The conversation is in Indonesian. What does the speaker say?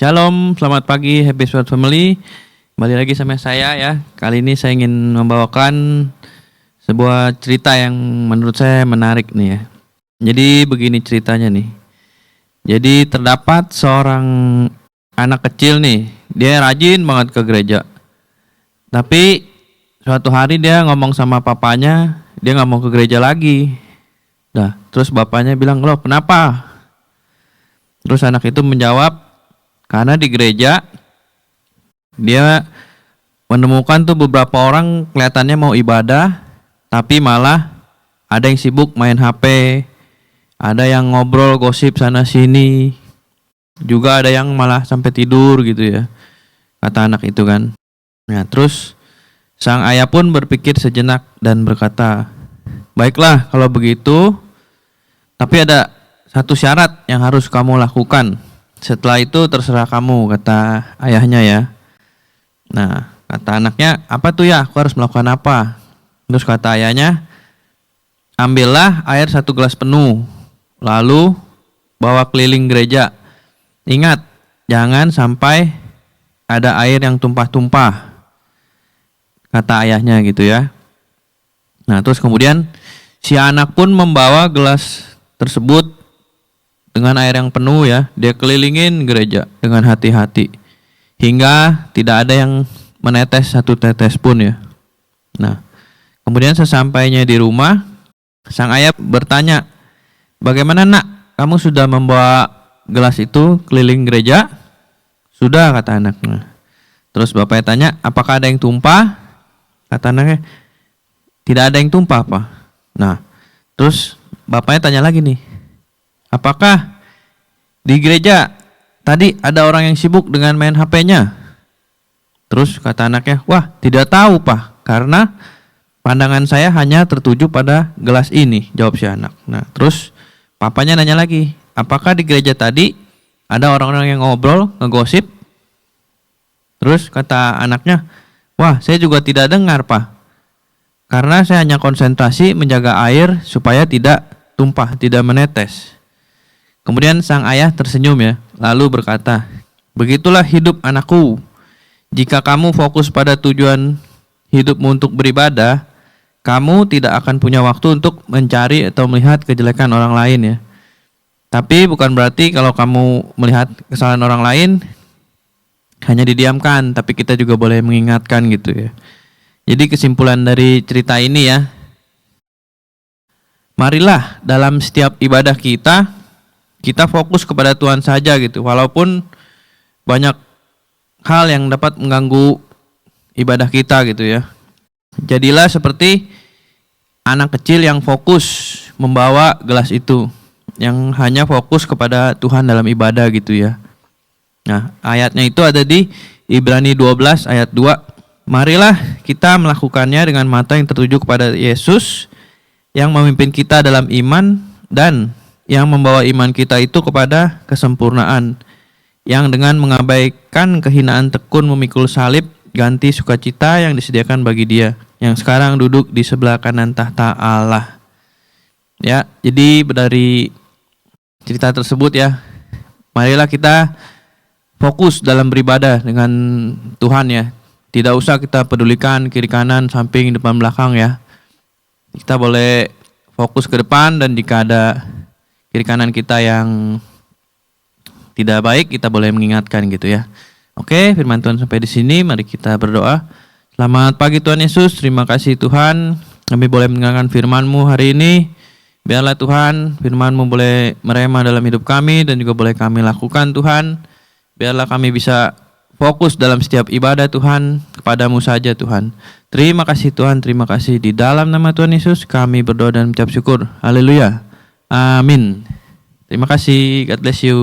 Shalom, selamat pagi Happy Sword Family. Kembali lagi sama saya ya. Kali ini saya ingin membawakan sebuah cerita yang menurut saya menarik nih ya. Jadi begini ceritanya nih. Jadi terdapat seorang anak kecil nih. Dia rajin banget ke gereja. Tapi suatu hari dia ngomong sama papanya, dia nggak mau ke gereja lagi. Nah, terus bapaknya bilang, "Loh, kenapa?" Terus anak itu menjawab, karena di gereja dia menemukan tuh beberapa orang kelihatannya mau ibadah, tapi malah ada yang sibuk main HP, ada yang ngobrol gosip sana sini, juga ada yang malah sampai tidur gitu ya, kata anak itu kan. Nah, terus sang ayah pun berpikir sejenak dan berkata, "Baiklah kalau begitu, tapi ada satu syarat yang harus kamu lakukan. Setelah itu terserah kamu," kata ayahnya ya. Nah, kata anaknya, "Apa tuh ya? Aku harus melakukan apa?" Terus kata ayahnya, "Ambillah air 1 gelas penuh, lalu bawa keliling gereja. Ingat, jangan sampai ada air yang tumpah-tumpah," kata ayahnya gitu ya. Nah, terus kemudian si anak pun membawa gelas tersebut dengan air yang penuh ya, dia kelilingin gereja dengan hati-hati hingga tidak ada yang menetes satu tetes pun ya. Nah, kemudian sesampainya di rumah, sang ayah bertanya, "Bagaimana nak, kamu sudah membawa gelas itu keliling gereja?" "Sudah," kata anaknya. Terus bapaknya tanya, "Apakah ada yang tumpah?" Kata anaknya, "Tidak ada yang tumpah, Pak." Nah, terus bapaknya tanya lagi nih, "Apakah di gereja tadi ada orang yang sibuk dengan main HP-nya?" Terus kata anaknya, "Wah, tidak tahu Pak, karena pandangan saya hanya tertuju pada gelas ini," jawab si anak. Nah, terus papanya nanya lagi, "Apakah di gereja tadi ada orang-orang yang ngobrol, ngegosip?" Terus kata anaknya, "Wah, saya juga tidak dengar Pak, karena saya hanya konsentrasi menjaga air supaya tidak tumpah, tidak menetes." Kemudian sang ayah tersenyum ya, lalu berkata, "Begitulah hidup anakku. Jika kamu fokus pada tujuan hidupmu untuk beribadah, kamu tidak akan punya waktu untuk mencari atau melihat kejelekan orang lain ya. Tapi bukan berarti kalau kamu melihat kesalahan orang lain hanya didiamkan, tapi kita juga boleh mengingatkan gitu ya." Jadi kesimpulan dari cerita ini ya, marilah dalam setiap ibadah kita fokus kepada Tuhan saja gitu. Walaupun banyak hal yang dapat mengganggu ibadah kita gitu ya. Jadilah seperti anak kecil yang fokus membawa gelas itu, yang hanya fokus kepada Tuhan dalam ibadah gitu ya. Nah, ayatnya itu ada di Ibrani 12 ayat 2. "Marilah kita melakukannya dengan mata yang tertuju kepada Yesus yang memimpin kita dalam iman dan yang membawa iman kita itu kepada kesempurnaan, yang dengan mengabaikan kehinaan tekun memikul salib, ganti sukacita yang disediakan bagi Dia yang sekarang duduk di sebelah kanan tahta Allah." Ya, jadi dari cerita tersebut ya, marilah kita fokus dalam beribadah dengan Tuhan ya. Tidak usah kita pedulikan kiri kanan, samping, depan belakang ya. Kita boleh fokus ke depan, dan jika ada kiri kanan kita yang tidak baik, kita boleh mengingatkan gitu ya. Oke, firman Tuhan sampai di sini. Mari kita berdoa. Selamat pagi Tuhan Yesus. Terima kasih Tuhan, kami boleh mendengarkan firman-Mu hari ini. Biarlah Tuhan, firman-Mu boleh merema dalam hidup kami dan juga boleh kami lakukan Tuhan. Biarlah kami bisa fokus dalam setiap ibadah Tuhan, kepadamu saja Tuhan. Terima kasih Tuhan, terima kasih. Di dalam nama Tuhan Yesus kami berdoa dan mengucap syukur. Haleluya. Amin. Terima kasih. God bless you.